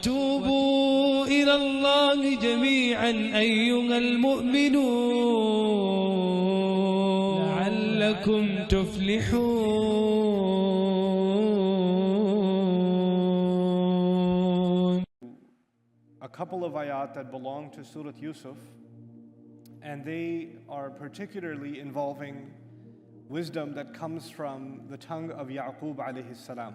توبوا إلى الله جميعا أيها المؤمنون لعلكم تفلحون. A couple of ayat that belong to Surah Yusuf, and they are particularly involving wisdom that comes from the tongue of Yaqub alayhi salam.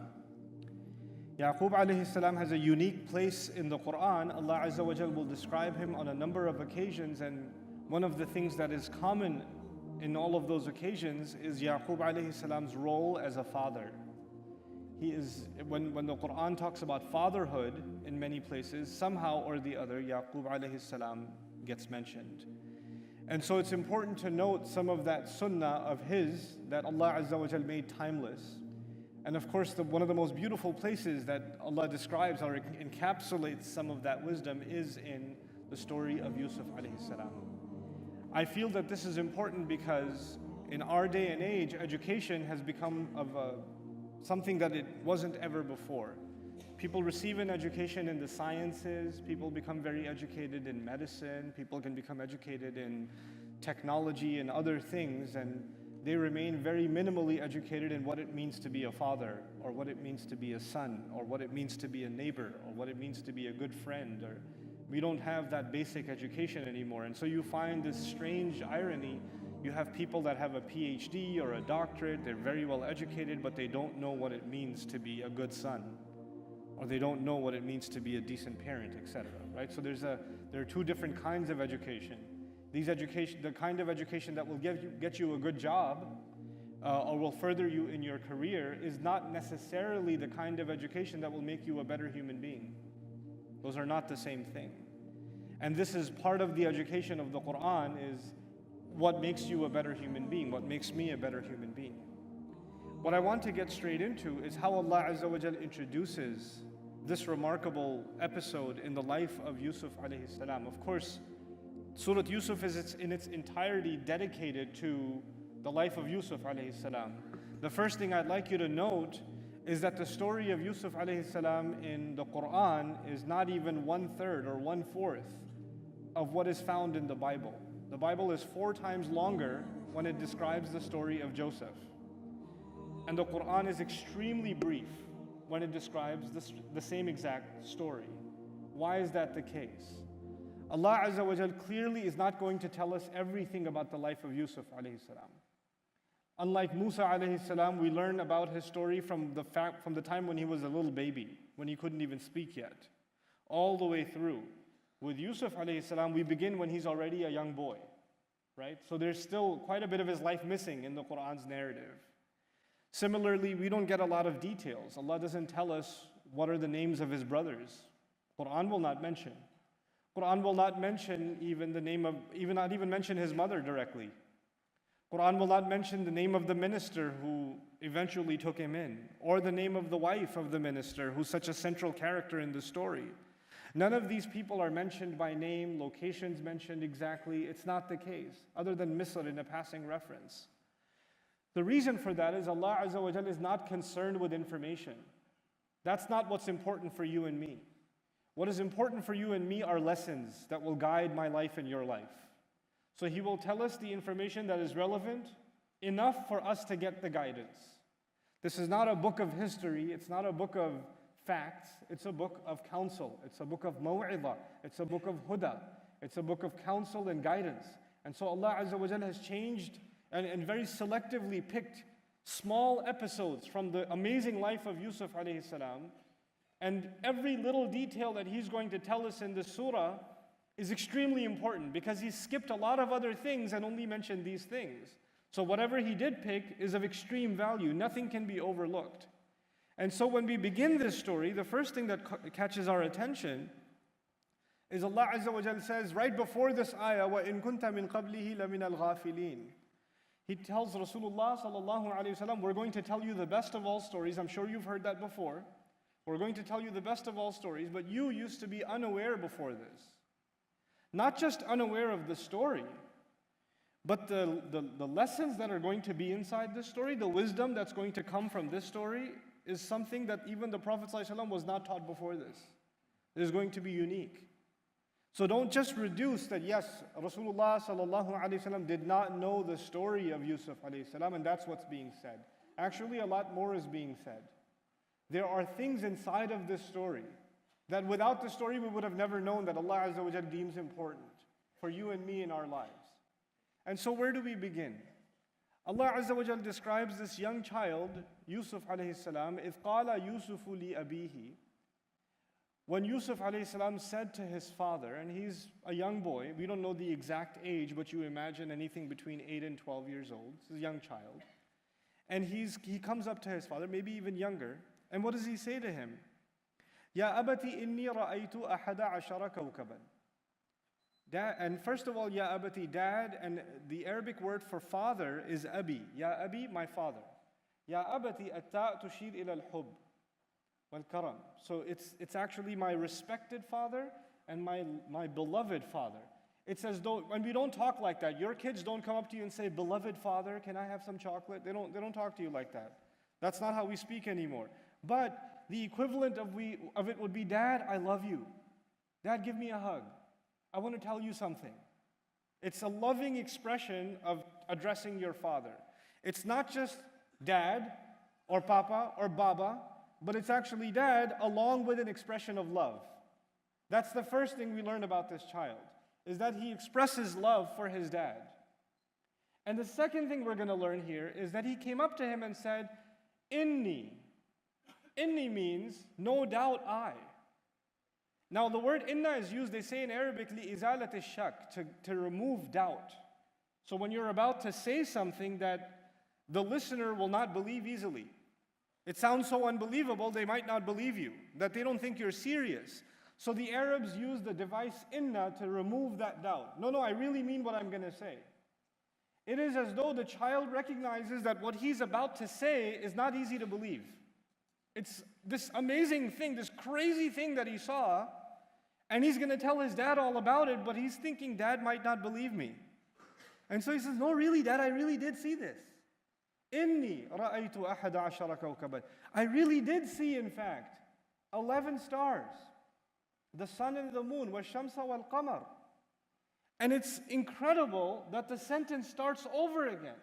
Yaqub alayhi salam has a unique place in the Quran. Allah Azza wa Jal will describe him on a number of occasions, and one of the things that is common in all of those occasions is Yaqub alayhi salam's role as a father. He is, when the Quran talks about fatherhood in many places, somehow or the other, Yaqub alayhi salam gets mentioned. And so it's important to note some of that sunnah of his that Allah Azza wa Jal made timeless. And of course, one of the most beautiful places that Allah describes or encapsulates some of that wisdom is in the story of Yusuf alayhi salam. I feel that this is important because in our day and age, education has become something that it wasn't ever before. People receive an education in the sciences, people become very educated in medicine, people can become educated in technology and other things, and they remain very minimally educated in what it means to be a father, or what it means to be a son, or what it means to be a neighbor, or what it means to be a good friend. Or we don't have that basic education anymore. And so you find this strange irony. You have people that have a PhD or a doctorate, they're very well educated, but they don't know what it means to be a good son, or they don't know what it means to be a decent parent, etc. Right? So there are two different kinds of education. The kind of education that will get you a good job or will further you in your career is not necessarily the kind of education that will make you a better human being. Those are not the same thing. And this is part of the education of the Quran, is what makes you a better human being, what makes me a better human being. What I want to get straight into is how Allah Azza wa Jal introduces this remarkable episode in the life of Yusuf alayhi salam. Of course, Surah Yusuf is in its entirety dedicated to the life of Yusuf alayhi salam. The first thing I'd like you to note is that the story of Yusuf alayhi salam in the Quran is not even 1/3 or 1/4 of what is found in the Bible. The Bible is 4 times longer when it describes the story of Joseph. And the Quran is extremely brief when it describes the same exact story. Why is that the case? Allah Azza wa Jal clearly is not going to tell us everything about the life of Yusuf alayhi salam. Unlike Musa alayhi salam, we learn about his story from the time when he was a little baby, when he couldn't even speak yet, all the way through. With Yusuf alayhi salam, we begin when he's already a young boy, right? So there's still quite a bit of his life missing in the Quran's narrative. Similarly, we don't get a lot of details. Allah doesn't tell us what are the names of his brothers. Quran will not mention. Quran will not mention not even mention his mother directly. Quran will not mention the name of the minister who eventually took him in, or the name of the wife of the minister who's such a central character in the story. None of these people are mentioned by name, locations mentioned exactly. It's not the case, other than Misr in a passing reference. The reason for that is Allah Azza wa Jal is not concerned with information. That's not what's important for you and me. What is important for you and me are lessons that will guide my life and your life. So He will tell us the information that is relevant enough for us to get the guidance. This is not a book of history, it's not a book of facts, it's a book of counsel, it's a book of maw'idah, it's a book of huda, it's a book of counsel and guidance. And so Allah Azza wa Jalla has changed and very selectively picked small episodes from the amazing life of Yusuf alayhi salam. And every little detail that He's going to tell us in this surah is extremely important, because He skipped a lot of other things and only mentioned these things. So whatever He did pick is of extreme value. Nothing can be overlooked. And so when we begin this story, the first thing that catches our attention is Allah Azza wa Jal says, right before this ayah, وَإِن كُنْتَ مِن قَبْلِهِ لَمِنَ الْغَافِلِينَ. He tells Rasulullah sallallahu alayhi wa sallam, we're going to tell you the best of all stories. I'm sure you've heard that before. We're going to tell you the best of all stories, but you used to be unaware before this. Not just unaware of the story, but the lessons that are going to be inside this story, the wisdom that's going to come from this story, is something that even the Prophet ﷺ was not taught before this. It is going to be unique. So don't just reduce that, yes, Rasulullah sallallahu alaihi wasallam did not know the story of Yusuf alayhi salam, and that's what's being said. Actually, a lot more is being said. There are things inside of this story that without the story we would have never known that Allah Azza wa Jalla deems important for you and me in our lives. And so where do we begin? Allah Azza wa Jalla describes this young child, Yusuf alayhi salam, إِذْ قَالَ يُوسُفُ لِأَبِيهِ. When Yusuf alayhi salam said to his father, and he's a young boy, we don't know the exact age, but you imagine anything between 8 and 12 years old. This is a young child. And he comes up to his father, maybe even younger, and what does he say to him? Ya abati inni ra'aytu ahada ashara kawkaban. And first of all, Ya abati, dad, and the Arabic word for father is abi. Ya abi, my father. Ya abati atta tushir ila al-hub wal-karam. So it's actually my respected father and my beloved father. It's as though, when we don't talk like that, your kids don't come up to you and say, beloved father, can I have some chocolate? They don't talk to you like that. That's not how we speak anymore. But the equivalent of it would be, Dad, I love you. Dad, give me a hug. I want to tell you something. It's a loving expression of addressing your father. It's not just Dad or Papa or Baba, but it's actually Dad along with an expression of love. That's the first thing we learn about this child, is that he expresses love for his dad. And the second thing we're going to learn here is that he came up to him and said, Inni. Inni means, no doubt I. Now the word inna is used, they say in Arabic, li'izalat ash-shak, to remove doubt. So when you're about to say something that the listener will not believe easily, it sounds so unbelievable they might not believe you, that they don't think you're serious. So the Arabs use the device inna to remove that doubt. No, I really mean what I'm going to say. It is as though the child recognizes that what he's about to say is not easy to believe. It's this amazing thing, this crazy thing that he saw, and he's going to tell his dad all about it, but he's thinking, Dad might not believe me. And so he says, no, really, Dad, I really did see this. Inni ra'aytu ahada ashara kawkaban. I really did see, in fact, 11 stars, the sun and the moon, wash-shamsa wal-qamar. And it's incredible that the sentence starts over again.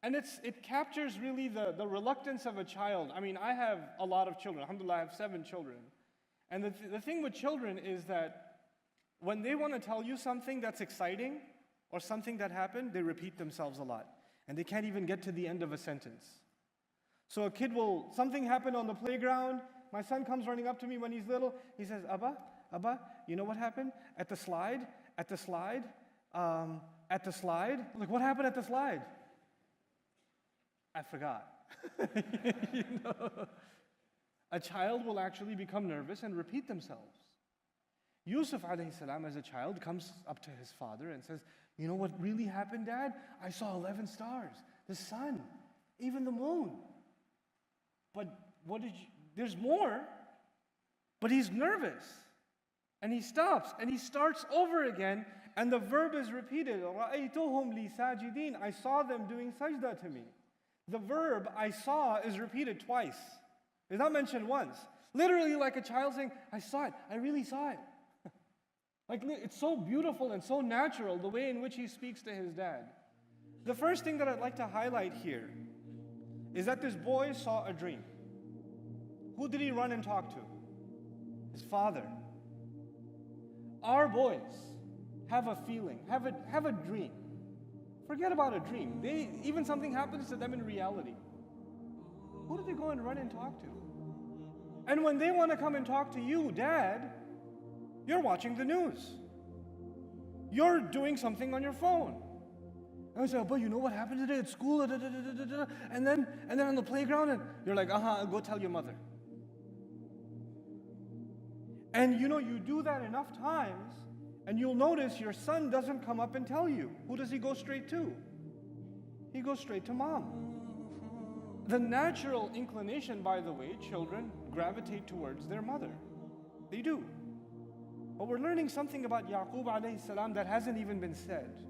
And it captures really the reluctance of a child. I mean, I have a lot of children. Alhamdulillah, I have 7 children. And the thing with children is that when they want to tell you something that's exciting or something that happened, they repeat themselves a lot. And they can't even get to the end of a sentence. So a kid something happened on the playground. My son comes running up to me when he's little. He says, Abba, you know what happened? At the slide. I'm like, what happened at the slide? I forgot. You know? A child will actually become nervous and repeat themselves. Yusuf alayhi salam as a child comes up to his father and says, you know what really happened, Dad? I saw 11 stars, the sun, even the moon. But there's more. But he's nervous. And he stops and he starts over again, and the verb is repeated. رَأَيْتُهُمْ لِي سَاجِدِينَ. I saw them doing sajda to me. The verb I saw is repeated twice. It's not mentioned once. Literally like a child saying, I saw it, I really saw it. Like, it's so beautiful and so natural, the way in which he speaks to his dad. The first thing that I'd like to highlight here is that this boy saw a dream. Who did he run and talk to? His father. Our boys have a feeling, have a dream. Forget about a dream. Even something happens to them in reality. Who do they go and run and talk to? And when they want to come and talk to you, Dad, you're watching the news. You're doing something on your phone. And I say, but you know what happened today at school? And then on the playground, and you're like, go tell your mother. And you do that enough times, and you'll notice your son doesn't come up and tell you. Who does he go straight to? He goes straight to Mom. The natural inclination, by the way, children gravitate towards their mother. They do. But we're learning something about Yaqub alayhi salam that hasn't even been said.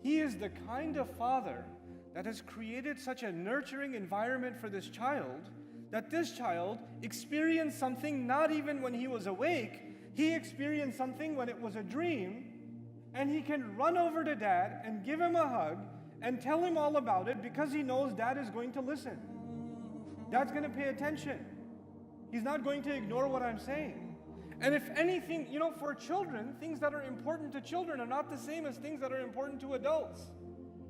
He is the kind of father that has created such a nurturing environment for this child that this child experienced something not even when he was awake, he experienced something when it was a dream, and he can run over to dad and give him a hug and tell him all about it because he knows dad is going to listen. Dad's going to pay attention. He's not going to ignore what I'm saying. And if anything, for children, things that are important to children are not the same as things that are important to adults.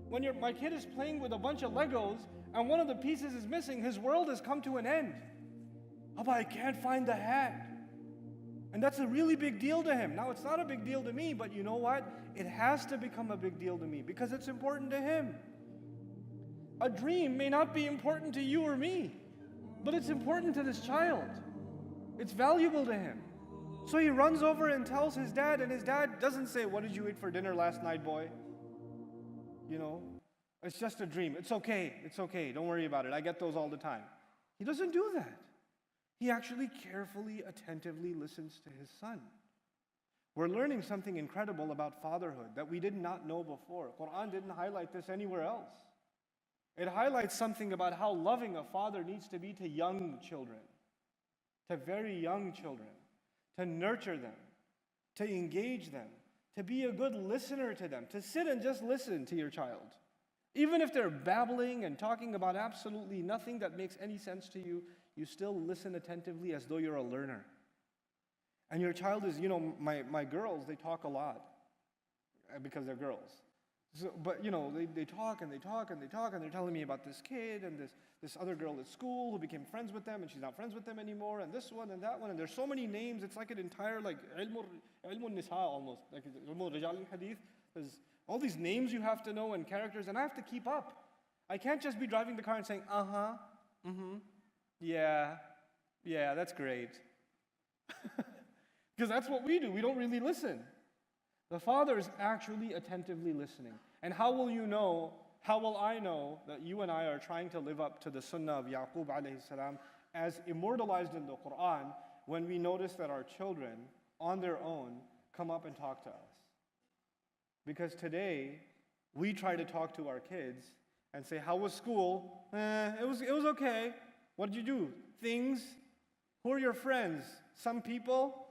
When my kid is playing with a bunch of Legos and one of the pieces is missing, his world has come to an end. Abba, I can't find the hat. And that's a really big deal to him. Now, it's not a big deal to me, but you know what? It has to become a big deal to me because it's important to him. A dream may not be important to you or me, but it's important to this child. It's valuable to him. So he runs over and tells his dad, and his dad doesn't say, "What did you eat for dinner last night, boy?" It's just a dream. It's okay. It's okay. Don't worry about it. I get those all the time. He doesn't do that. He actually carefully, attentively listens to his son. We're learning something incredible about fatherhood that we did not know before. Quran didn't highlight this anywhere else. It highlights something about how loving a father needs to be to young children, to very young children, to nurture them, to engage them, to be a good listener to them, to sit and just listen to your child. Even if they're babbling and talking about absolutely nothing that makes any sense to you, you still listen attentively as though you're a learner. And your child is, my girls, they talk a lot because they're girls. So, but they talk and they talk and they talk and they're telling me about this kid and this other girl at school who became friends with them and she's not friends with them anymore, and this one and that one, and there's so many names. It's like an entire ilmun nisa almost, like ilmun rijal hadith. There's all these names you have to know and characters, and I have to keep up. I can't just be driving the car and saying, yeah, that's great. Because that's what we do. We don't really listen. The father is actually attentively listening. And how will I know that you and I are trying to live up to the sunnah of Yaqub alayhi salam as immortalized in the Quran when we notice that our children on their own come up and talk to us? Because today, we try to talk to our kids and say, "How was school?" It was okay. What did you do? Things. Who are your friends? Some people.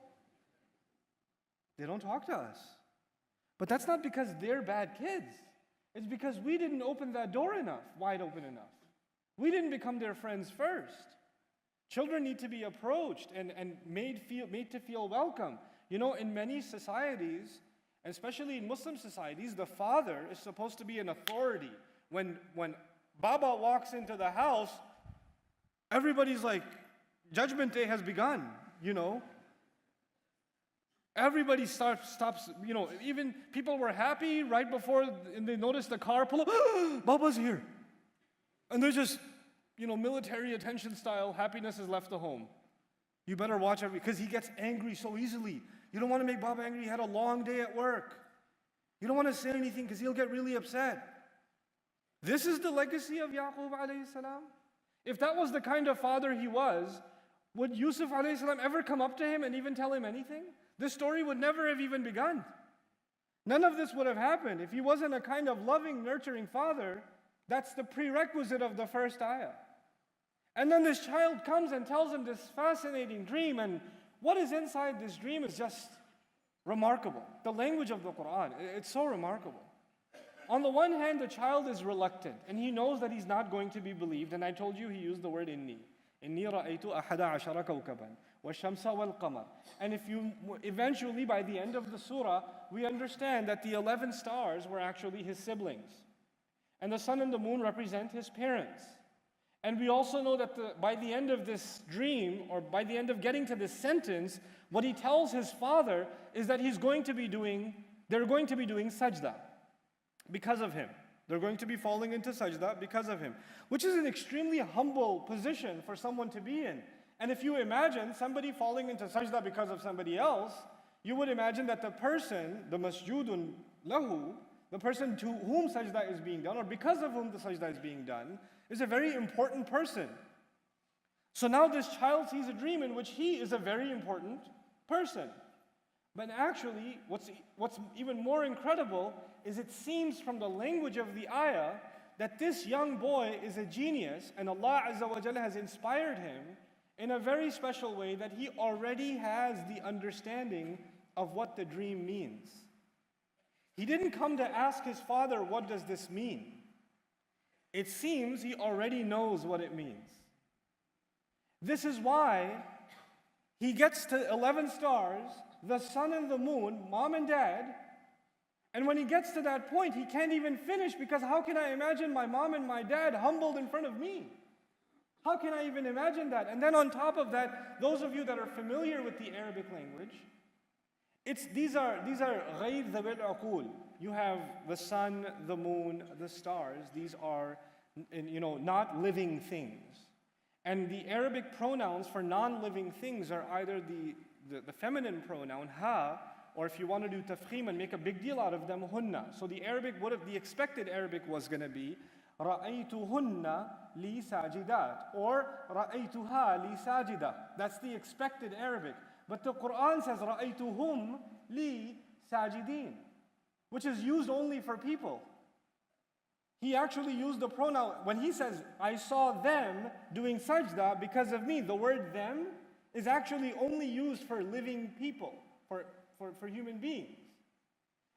They don't talk to us. But that's not because they're bad kids. It's because we didn't open that door wide open enough. We didn't become their friends first. Children need to be approached and made to feel welcome. In many societies, especially in Muslim societies, the father is supposed to be an authority. When Baba walks into the house, everybody's like, Judgment Day has begun, Everybody stops, even people were happy right before they noticed the car pull up, Baba's here. And they're just, military attention style, happiness has left the home. You better watch because he gets angry so easily. You don't want to make Baba angry. He had a long day at work. You don't want to say anything because he'll get really upset. This is the legacy of Yaqub alayhi salam. If that was the kind of father he was, would Yusuf alayhi salam ever come up to him and even tell him anything? This story would never have even begun. None of this would have happened. If he wasn't a kind of loving, nurturing father, that's the prerequisite of the first ayah. And then this child comes and tells him this fascinating dream, and what is inside this dream is just remarkable. The language of the Quran, it's so remarkable. On the one hand, the child is reluctant, and he knows that he's not going to be believed, and I told you he used the word inni. إِنِّي رَأَيْتُ أَحَدَ عَشَرَ كَوْكَبًا وَالشَّمْسَ وَالْقَمَرَ. And if you, eventually by the end of the surah, we understand that the 11 stars were actually his siblings. And the sun and the moon represent his parents. And we also know that by the end of this dream, or by the end of getting to this sentence, what he tells his father is that they're going to be doing sajda because of him. They're going to be falling into sajda because of him, which is an extremely humble position for someone to be in. And if you imagine somebody falling into sajda because of somebody else, you would imagine that the person, the masjudun lahu, the person to whom sajda is being done, or because of whom the sajda is being done, is a very important person. So now this child sees a dream in which he is a very important person. But actually, what's even more incredible is it seems from the language of the ayah that this young boy is a genius and Allah Azza wa Jalla has inspired him in a very special way that he already has the understanding of what the dream means. He didn't come to ask his father, what does this mean? It seems he already knows what it means. This is why he gets to 11 stars, the sun and the moon, mom and dad, and when he gets to that point, he can't even finish because how can I imagine my mom and my dad humbled in front of me? How can I even imagine that? And then on top of that, those of you that are familiar with the Arabic language, these are غير ذوي العقول. You have the sun, the moon, the stars. These are, not living things. And the Arabic pronouns for non-living things are either the feminine pronoun ha, or if you want to do tafkhim and make a big deal out of them, hunna. So the expected Arabic was going to be رأيتهن لي ساجدات or رأيتها لي ساجدة. That's the expected Arabic. But the Quran says رأيتهم لي ساجدين, which is used only for people. He actually used the pronoun when he says, I saw them doing sajda because of me. The word them is actually only used for living people, for human beings.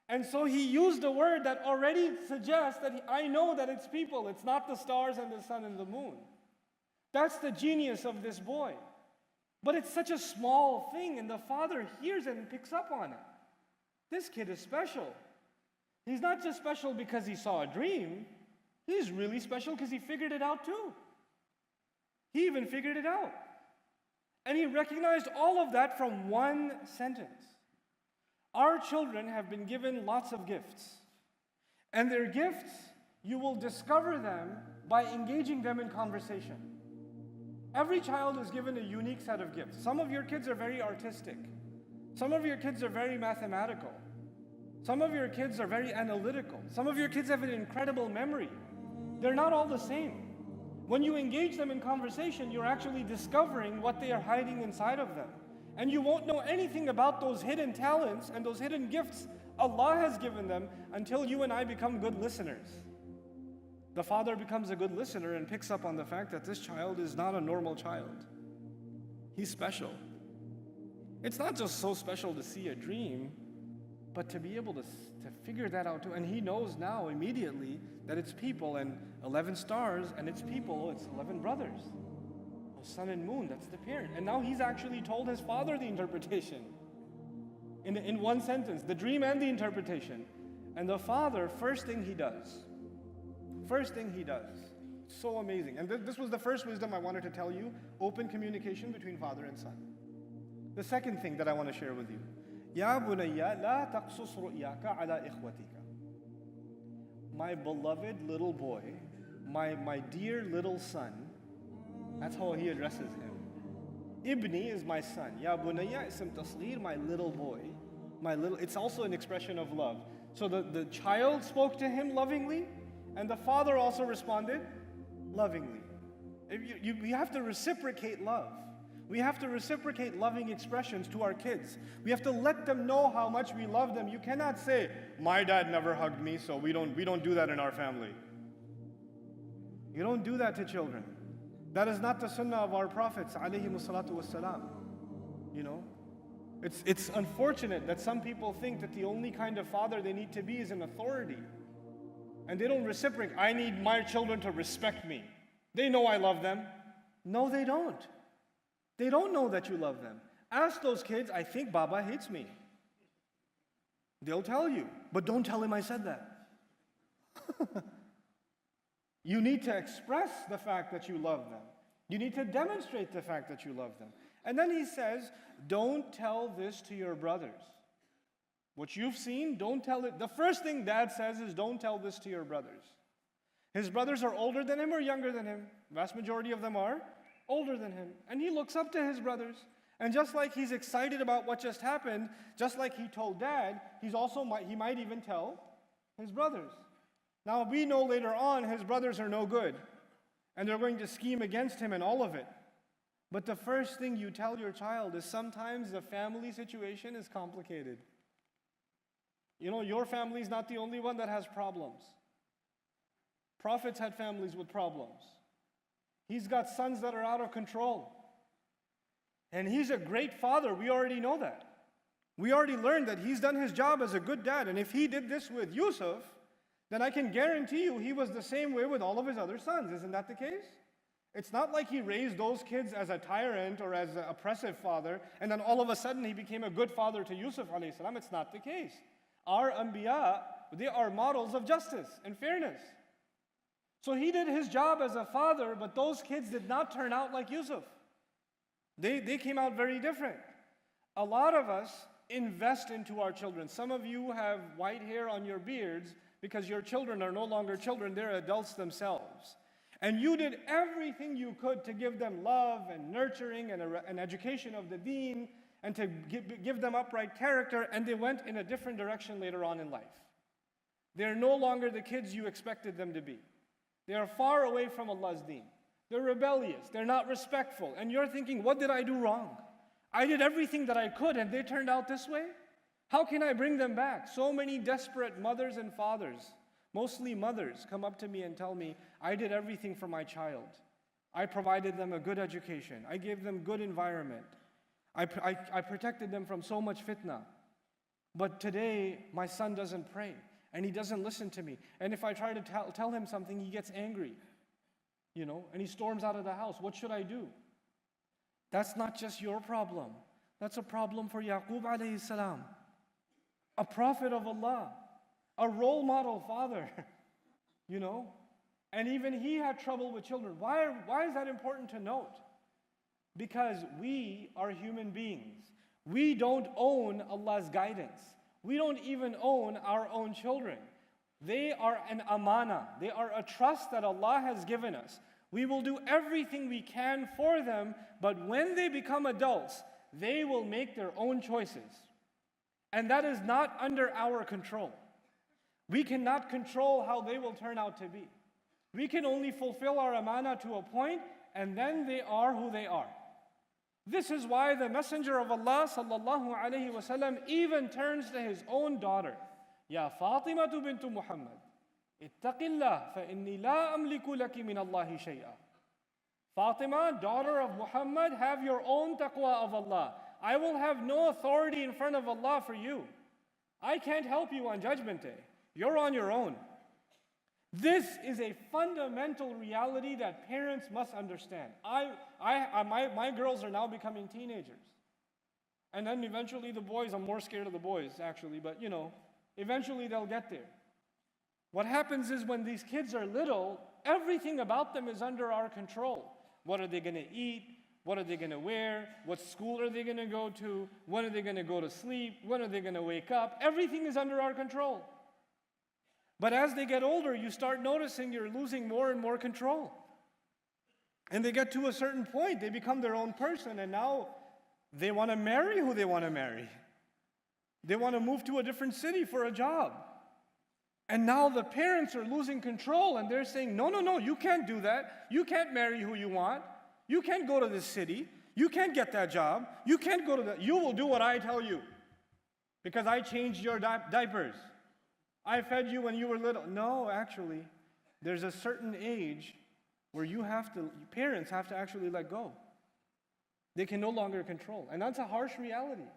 And so he used a word that already suggests that I know that it's people. It's not the stars and the sun and the moon. That's the genius of this boy. But it's such a small thing, and the father hears it and picks up on it. This kid is special. He's not just special because he saw a dream. He's really special because he figured it out too. He even figured it out. And he recognized all of that from one sentence. Our children have been given lots of gifts. And their gifts, you will discover them by engaging them in conversation. Every child is given a unique set of gifts. Some of your kids are very artistic. Some of your kids are very mathematical. Some of your kids are very analytical. Some of your kids have an incredible memory. They're not all the same. When you engage them in conversation, you're actually discovering what they are hiding inside of them. And you won't know anything about those hidden talents and those hidden gifts Allah has given them until you and I become good listeners. The father becomes a good listener and picks up on the fact that this child is not a normal child. He's special. It's not just so special to see a dream, but to be able to figure that out too. And he knows now immediately that it's people and 11 stars and it's people, it's 11 brothers. Sun and moon, that's the parent. And now he's actually told his father the interpretation. In one sentence, the dream and the interpretation. And the father, first thing he does, so amazing. And this was the first wisdom I wanted to tell you, open communication between father and son. The second thing that I want to share with you, يا بني لا تقصص رؤياك على إخوتك. My beloved little boy, my dear little son, that's how he addresses him. Ibni is my son. Ya bunayya ism tasghir, my little boy. It's also an expression of love. So the child spoke to him lovingly, and the father also responded lovingly. We have to reciprocate love. We have to reciprocate loving expressions to our kids. We have to let them know how much we love them. You cannot say, my dad never hugged me, so we don't do that in our family. You don't do that to children. That is not the sunnah of our prophets, alayhimu salatu wassalam. It's unfortunate that some people think that the only kind of father they need to be is an authority. And they don't reciprocate. I need my children to respect me. They know I love them. No, they don't. They don't know that you love them. Ask those kids, I think Baba hates me. They'll tell you, but don't tell him I said that. You need to express the fact that you love them. You need to demonstrate the fact that you love them. And then he says, don't tell this to your brothers. What you've seen, don't tell it. The first thing dad says is, don't tell this to your brothers. His brothers are older than him or younger than him. Vast majority of them are older than him. And he looks up to his brothers. And just like he's excited about what just happened, just like he told dad, he might even tell his brothers. Now we know later on his brothers are no good. And they're going to scheme against him and all of it. But the first thing you tell your child is sometimes the family situation is complicated. Your family is not the only one that has problems. Prophets had families with problems. He's got sons that are out of control. And he's a great father. We already know that. We already learned that he's done his job as a good dad. And if he did this with Yusuf, then I can guarantee you he was the same way with all of his other sons. Isn't that the case? It's not like he raised those kids as a tyrant or as an oppressive father, and then all of a sudden he became a good father to Yusuf alayhi salam. It's not the case. Our Anbiya, they are models of justice and fairness. So he did his job as a father, but those kids did not turn out like Yusuf. They came out very different. A lot of us invest into our children. Some of you have white hair on your beards because your children are no longer children, they're adults themselves. And you did everything you could to give them love and nurturing and an education of the deen and to give them upright character, and they went in a different direction later on in life. They're no longer the kids you expected them to be. They are far away from Allah's deen. They're rebellious, they're not respectful, and you're thinking, what did I do wrong? I did everything that I could and they turned out this way? How can I bring them back? So many desperate mothers and fathers, mostly mothers, come up to me and tell me, I did everything for my child. I provided them a good education. I gave them good environment. I protected them from so much fitna. But today, my son doesn't pray and he doesn't listen to me. And if I try to tell him something, he gets angry, and he storms out of the house. What should I do? That's not just your problem. That's a problem for Yaqub alayhi salam, a prophet of Allah, a role model father, And even he had trouble with children. Why is that important to note? Because we are human beings. We don't own Allah's guidance. We don't even own our own children. They are an amana. They are a trust that Allah has given us. We will do everything we can for them, but when they become adults, they will make their own choices. And that is not under our control. We cannot control how they will turn out to be. We can only fulfill our amana to a point, and then they are who they are. This is why the Messenger of Allah sallallahu alaihi wasallam even turns to his own daughter, Ya Fatima bintu Muhammad, ittaqillah fa inni la amliku laki min Allahi shay'a. Fatima, daughter of Muhammad, have your own taqwa of Allah. I will have no authority in front of Allah for you. I can't help you on Judgment Day. You're on your own. This is a fundamental reality that parents must understand. My girls are now becoming teenagers. And then eventually the boys, I'm more scared of the boys actually, but eventually they'll get there. What happens is when these kids are little, everything about them is under our control. What are they going to eat? What are they going to wear? What school are they going to go to? When are they going to go to sleep? When are they going to wake up? Everything is under our control. But as they get older, you start noticing you're losing more and more control. And they get to a certain point, they become their own person, and now they want to marry who they want to marry. They want to move to a different city for a job. And now the parents are losing control, and they're saying, no, you can't do that. You can't marry who you want. You can't go to this city. You can't get that job. You can't go to that. You will do what I tell you because I changed your diapers. I fed you when you were little. No, actually, there's a certain age where parents have to actually let go. They can no longer control. And that's a harsh reality.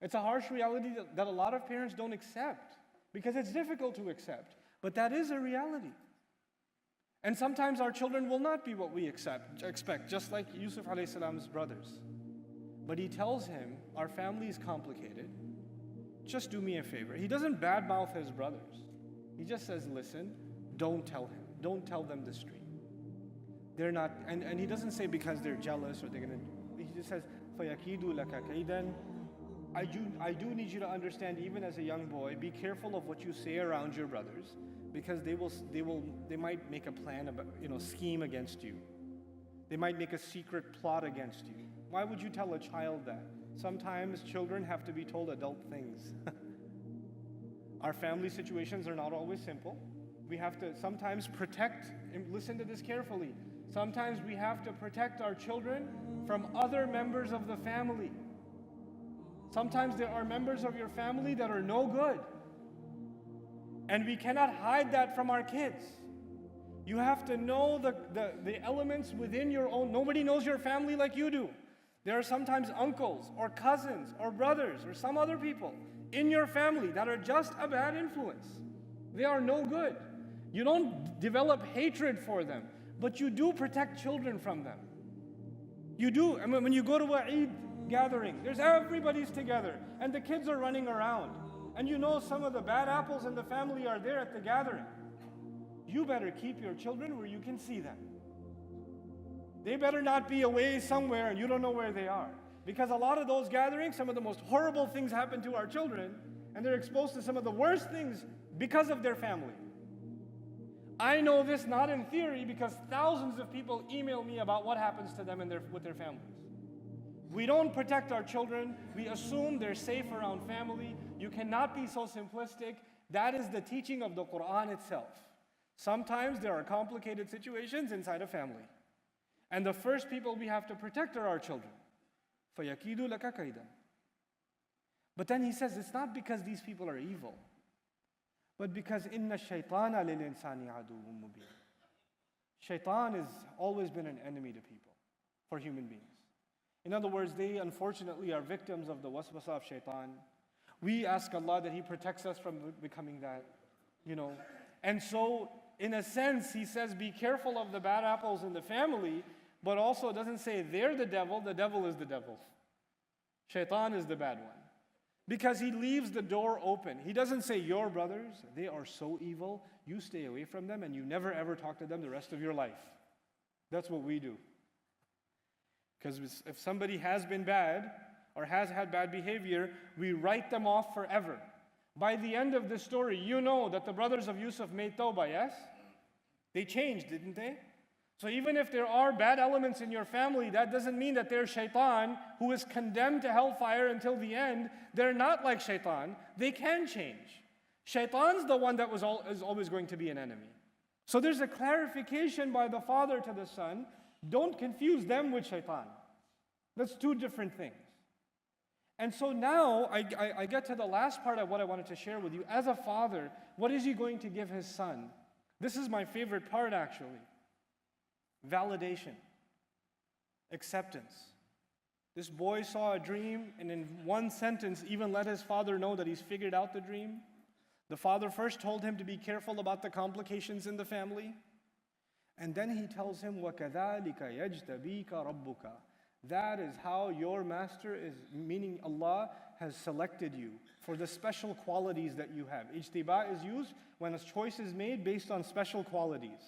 It's a harsh reality that a lot of parents don't accept because it's difficult to accept. But that is a reality. And sometimes our children will not be what we expect, just like Yusuf alayhi salam's brothers. But he tells him, our family is complicated. Just do me a favor. He doesn't badmouth his brothers. He just says, listen, don't tell him. Don't tell them this dream. They're not, and he doesn't say because they're jealous or they're going to, he just says, فَيَكِيدُ لَكَ كَيْدًا. I do need you to understand, even as a young boy, be careful of what you say around your brothers, because they might make a plan about, scheme against you. They might make a secret plot against you. Why would you tell a child that? Sometimes children have to be told adult things. Our family situations are not always simple. We have to sometimes protect, and listen to this carefully, sometimes we have to protect our children from other members of the family. Sometimes there are members of your family that are no good. And we cannot hide that from our kids. You have to know the elements within your own. Nobody knows your family like you do. There are sometimes uncles or cousins or brothers or some other people in your family that are just a bad influence. They are no good. You don't develop hatred for them, but you do protect children from them. You do. I mean, when you go to a Eid gathering, everybody's together and the kids are running around. And you know some of the bad apples in the family are there at the gathering. You better keep your children where you can see them. They better not be away somewhere and you don't know where they are. Because a lot of those gatherings, some of the most horrible things happen to our children, and they're exposed to some of the worst things because of their family. I know this not in theory because thousands of people email me about what happens to them with their families. We don't protect our children. We assume they're safe around family. You cannot be so simplistic. That is the teaching of the Quran itself. Sometimes there are complicated situations inside a family. And the first people we have to protect are our children. فَيَكِيدُ لَكَ كَيْدًا. But then he says it's not because these people are evil, but because إِنَّ الشَّيْطَانَ لِلْإِنسَانِ عَدُوٌّ مُبِينٌ. Shaitan has always been an enemy to people, for human beings. In other words, they unfortunately are victims of the waswasa of shaitan. We ask Allah that He protects us from becoming that, And so, in a sense, He says, be careful of the bad apples in the family, but also doesn't say they're the devil is the devil. Shaitan is the bad one. Because he leaves the door open. He doesn't say, your brothers, they are so evil, you stay away from them and you never ever talk to them the rest of your life. That's what we do. Because if somebody has been bad or has had bad behavior, we write them off forever. By the end of this story, you know that the brothers of Yusuf made tawbah, yes? They changed, didn't they? So even if there are bad elements in your family, that doesn't mean that they're shaitan who is condemned to hellfire until the end. They're not like shaitan. They can change. Shaitan's the one that is always going to be an enemy. So there's a clarification by the father to the son. Don't confuse them with shaitan. That's two different things. And so now I get to the last part of what I wanted to share with you. As a father, what is he going to give his son? This is my favorite part, actually. Validation. Acceptance. This boy saw a dream, and in one sentence even let his father know that he's figured out the dream. The father first told him to be careful about the complications in the family. And then he tells him, وَكَذَلِكَ يَجْتَبِيكَ رَبُّكَ. That is how your master is, meaning Allah has selected you for the special qualities that you have. Ijtiba is used when a choice is made based on special qualities.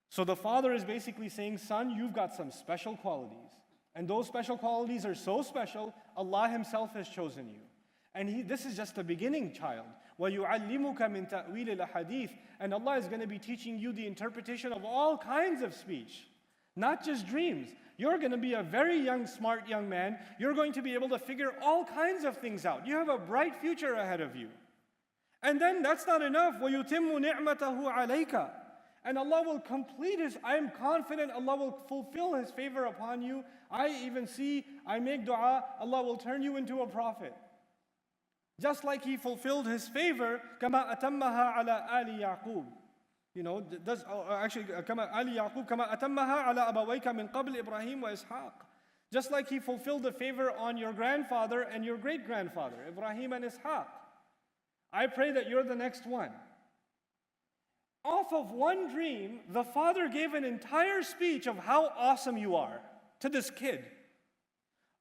So the father is basically saying, son, you've got some special qualities. And those special qualities are so special, Allah Himself has chosen you. And this is just the beginning, child. وَيُعَلِّمُكَ مِن تَأْوِيلِ الْأَحَادِيثِ. And Allah is going to be teaching you the interpretation of all kinds of speech, not just dreams. You're going to be a very young, smart young man. You're going to be able to figure all kinds of things out. You have a bright future ahead of you. And then that's not enough. وَيُتِمُّ نِعْمَتَهُ عَلَيْكَ. And Allah will complete I am confident Allah will fulfill His favor upon you. I make dua, Allah will turn you into a prophet. Just like He fulfilled His favor, كَمَا أَتَمَّهَا عَلَى آلِ يَعْقُوبَ. كَمَا آلِ يَعْقُوبَ كَمَا أَتَمَّهَا عَلَى أَبَوَيْكَ مِن قَبْلِ إِبْرَاهِيمَ وَإِسْحَاقَ. Just like He fulfilled the favor on your grandfather and your great-grandfather, Ibrahim and Ishaq. I pray that you're the next one. Off of one dream, the father gave an entire speech of how awesome you are to this kid.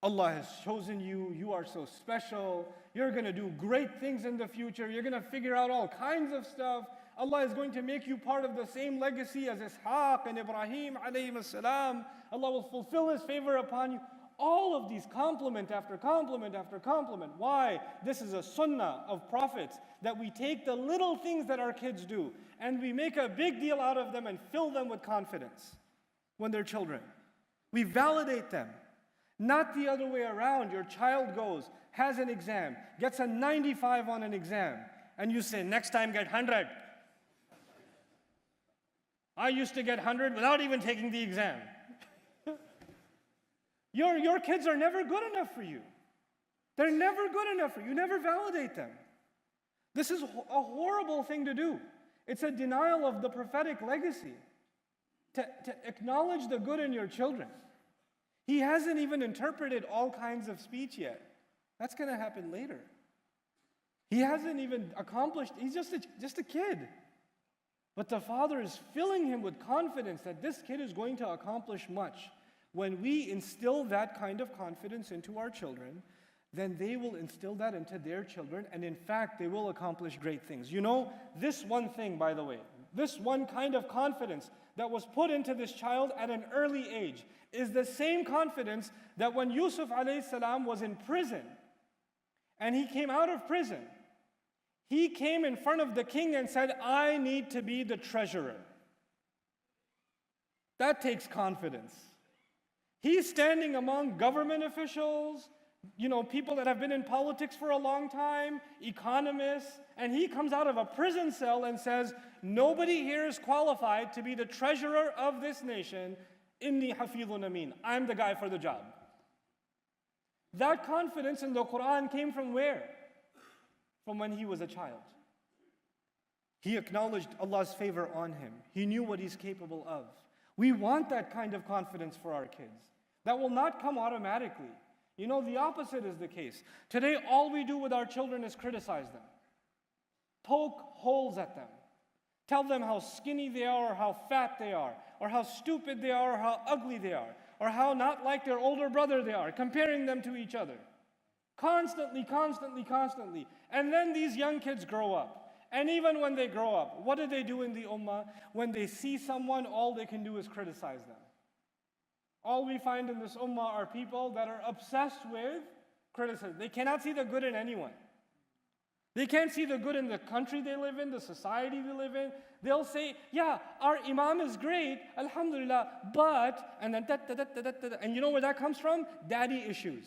Allah has chosen you, you are so special, you're going to do great things in the future, you're going to figure out all kinds of stuff. Allah is going to make you part of the same legacy as Ishaq and Ibrahim alayhim salam. Allah will fulfill His favor upon you. All of these compliment after compliment after compliment. Why? This is a sunnah of prophets, that we take the little things that our kids do and we make a big deal out of them and fill them with confidence when they're children. We validate them. Not the other way around. Your child goes, has an exam, gets a 95 on an exam, and you say, next time get 100. I used to get 100 without even taking the exam. Your kids are never good enough for you. They're never good enough for you. You never validate them. This is a horrible thing to do. It's a denial of the prophetic legacy. To acknowledge the good in your children. He hasn't even interpreted all kinds of speech yet. That's going to happen later. He hasn't even accomplished, he's just a kid. But the Father is filling him with confidence that this kid is going to accomplish much. When we instill that kind of confidence into our children, then they will instill that into their children, and in fact, they will accomplish great things. You know, this one thing, by the way, this one kind of confidence that was put into this child at an early age is the same confidence that when Yusuf alayhi salam was in prison, and he came out of prison, he came in front of the king and said, I need to be the treasurer. That takes confidence. He's standing among government officials, you know, people that have been in politics for a long time, economists, and he comes out of a prison cell and says, nobody here is qualified to be the treasurer of this nation. Inni hafidhun amin. I'm the guy for the job. That confidence in the Quran came from where? From when he was a child. He acknowledged Allah's favor on him. He knew what he's capable of. We want that kind of confidence for our kids. That will not come automatically. You know, the opposite is the case. Today, all we do with our children is criticize them. Poke holes at them. Tell them how skinny they are, or how fat they are, or how stupid they are, or how ugly they are, or how not like their older brother they are, comparing them to each other. Constantly, constantly, constantly. And then these young kids grow up. And even when they grow up, what do they do in the ummah? When they see someone, all they can do is criticize them. All we find in this ummah are people that are obsessed with criticism. They cannot see the good in anyone. They can't see the good in the country they live in, the society they live in. They'll say, yeah, our imam is great, alhamdulillah, but, and then and you know where that comes from? Daddy issues.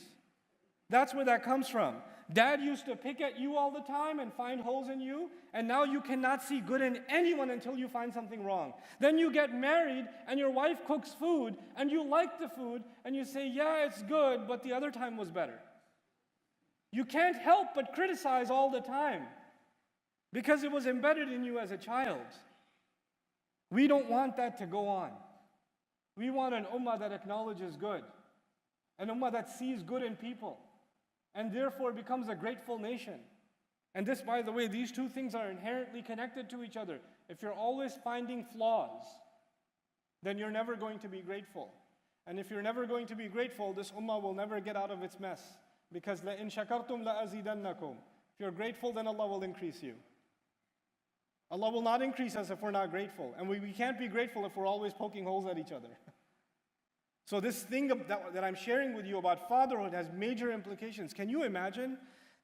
That's where that comes from. Dad used to pick at you all the time and find holes in you, and now you cannot see good in anyone until you find something wrong. Then you get married, and your wife cooks food, and you like the food, and you say, yeah, it's good, but the other time was better. You can't help but criticize all the time because it was embedded in you as a child. We don't want that to go on. We want an ummah that acknowledges good, an ummah that sees good in people, and therefore becomes a grateful nation. And this, by the way, these two things are inherently connected to each other. If you're always finding flaws, then you're never going to be grateful. And if you're never going to be grateful, this ummah will never get out of its mess. Because لَإِن شَكَرْتُمْ لَأَزِيدَنَّكُمْ. If you're grateful, then Allah will increase you. Allah will not increase us if we're not grateful. And we can't be grateful if we're always poking holes at each other. So this thing that I'm sharing with you about fatherhood has major implications. Can you imagine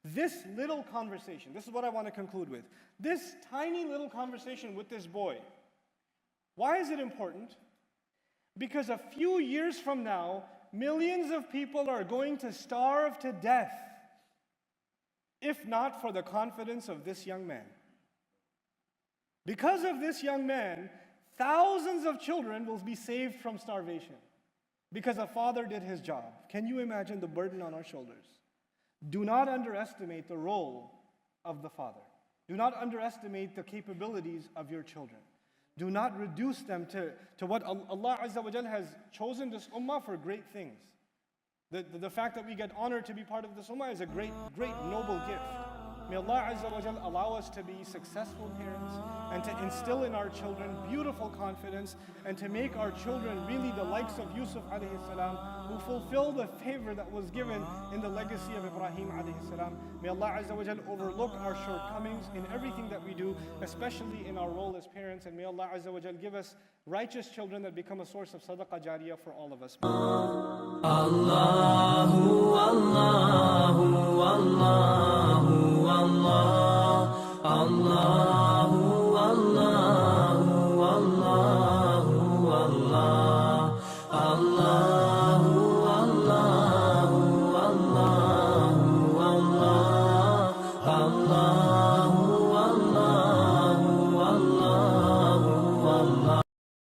this little conversation? This is what I want to conclude with. This tiny little conversation with this boy. Why is it important? Because a few years from now, millions of people are going to starve to death, if not for the confidence of this young man. Because of this young man, thousands of children will be saved from starvation. Because a father did his job. Can you imagine the burden on our shoulders? Do not underestimate the role of the father. Do not underestimate the capabilities of your children. Do not reduce them to what Allah Azza wa Jal has chosen this ummah for great things. The fact that we get honored to be part of this ummah is a great, great noble gift. May Allah Azza wa Jal allow us to be successful parents and to instill in our children beautiful confidence and to make our children really the likes of Yusuf alayhi salam, who fulfill the favor that was given in the legacy of Ibrahim alayhi salam. May Allah Azza wa Jal overlook our shortcomings in everything that we do, especially in our role as parents, and may Allah Azza wa Jal give us righteous children that become a source of sadaqah jariyah for all of us. Allahu, Allahu, Allahu, Allah, Allah.